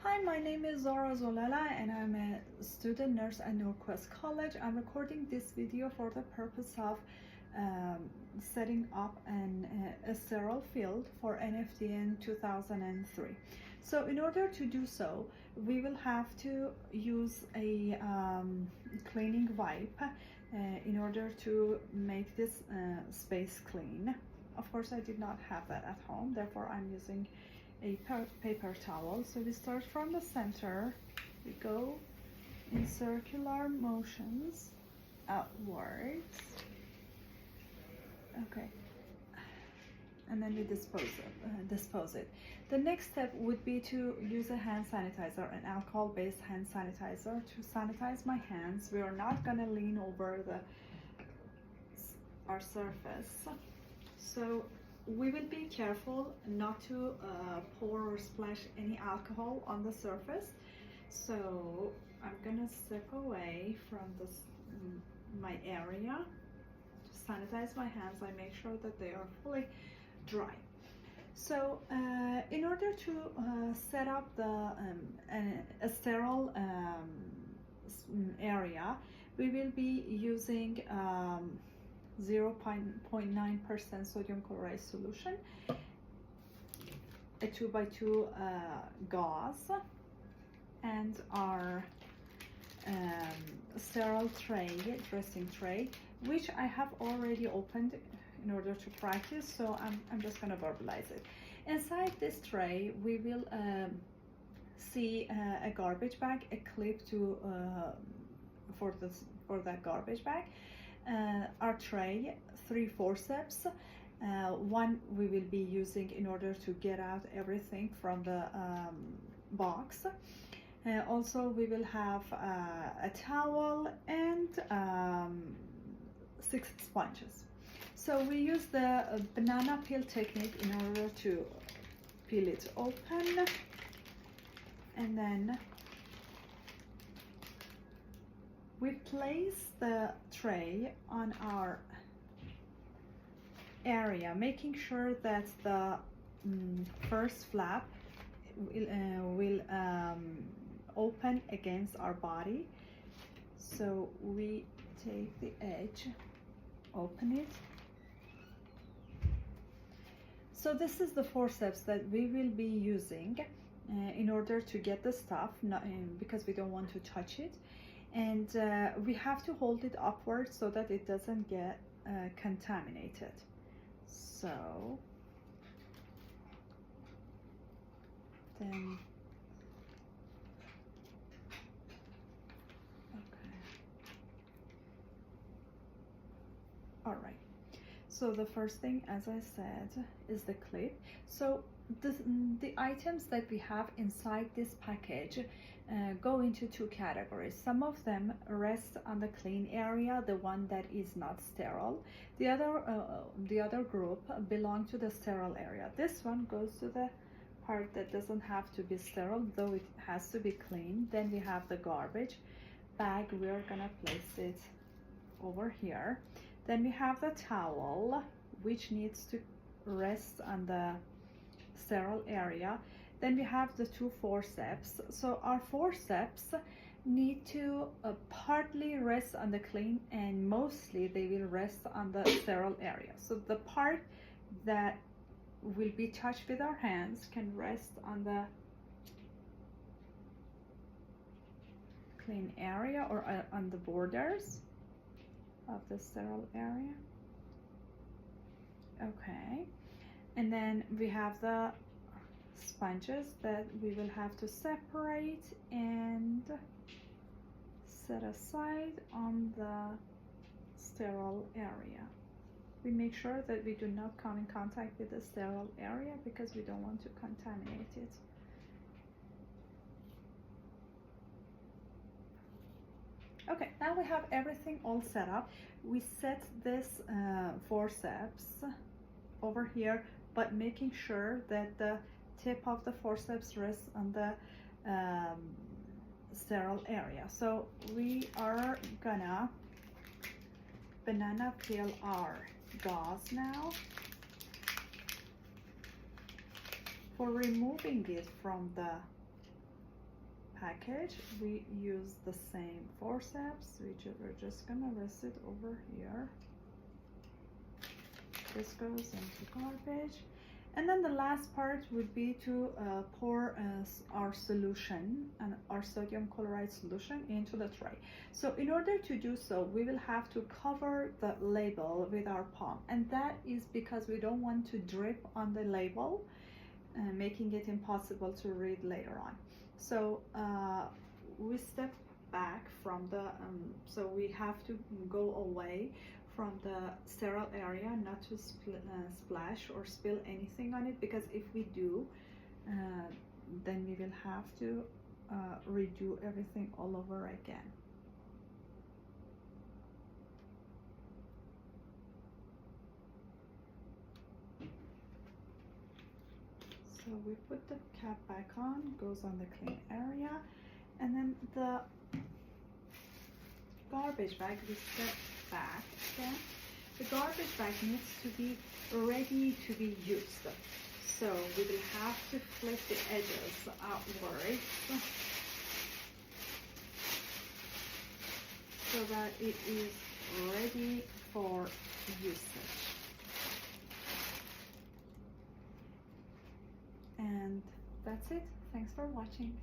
Hi, my name is Zara Zolala and I'm a student nurse at Northwest College. I'm recording this video for the purpose of setting up a sterile field for NFDN 2003. So in order to do so, we will have to use a cleaning wipe in order to make this space clean. Of course, I did not have that at home, therefore I'm using a paper towel. So we start from the center, we go in circular motions outwards, okay, and then we dispose it. The next step would be to use a hand sanitizer, an alcohol-based hand sanitizer, to sanitize my hands. We are not going to lean over our surface, so we will be careful not to pour or splash any alcohol on the surface. So I'm gonna step away from my area to sanitize my hands. I make sure that they are fully dry. So in order to set up a sterile area, we will be using 0.9% sodium chloride solution, a 2x2 gauze, and our sterile tray, dressing tray, which I have already opened in order to practice, so I'm just going to verbalize it. Inside this tray, we will see a garbage bag, a clip to for that garbage bag. Our tray, 3 forceps, one we will be using in order to get out everything from the box. Also we will have a towel and 6 sponges. So we use the banana peel technique in order to peel it open, and then we place the tray on our area, making sure that the first flap will open against our body. So we take the edge, open it. So this is the forceps that we will be using in order to get the stuff, because we don't want to touch it. And we have to hold it upward so that it doesn't get contaminated. So then, okay, all right. So the first thing, as I said, is the clip. So the items that we have inside this package go into 2 categories. Some of them rest on the clean area, the one that is not sterile. The other group belong to the sterile area. This one goes to the part that doesn't have to be sterile, though it has to be clean. Then we have the garbage bag. We're gonna place it over here. Then we have the towel, which needs to rest on the sterile area. Then we have the 2 forceps. So our forceps need to partly rest on the clean, and mostly they will rest on the sterile area. So the part that will be touched with our hands can rest on the clean area or on the borders of the sterile area. Okay, and then we have the sponges that we will have to separate and set aside on the sterile area. We make sure that we do not come in contact with the sterile area because we don't want to contaminate it. Okay, now we have everything all set up. We set this forceps over here, but making sure that the tip of the forceps rests on the sterile area. So we are gonna banana peel our gauze now. For removing it from the package, we use the same forceps. We're just gonna rest it over here. This goes into garbage. And then the last part would be to pour our solution and our sodium chloride solution into the tray. So in order to do so, we will have to cover the label with our palm, and that is because we don't want to drip on the label, making it impossible to read later on. So we step back from the, so we have to go away from the sterile area, not to splash or spill anything on it, because if we do, then we will have to redo everything all over again. So we put the cap back on, goes on the clean area, and then the garbage bag, we step back again. The garbage bag needs to be ready to be used. So we will have to flip the edges outwards so that it is ready for usage. And that's it. Thanks for watching.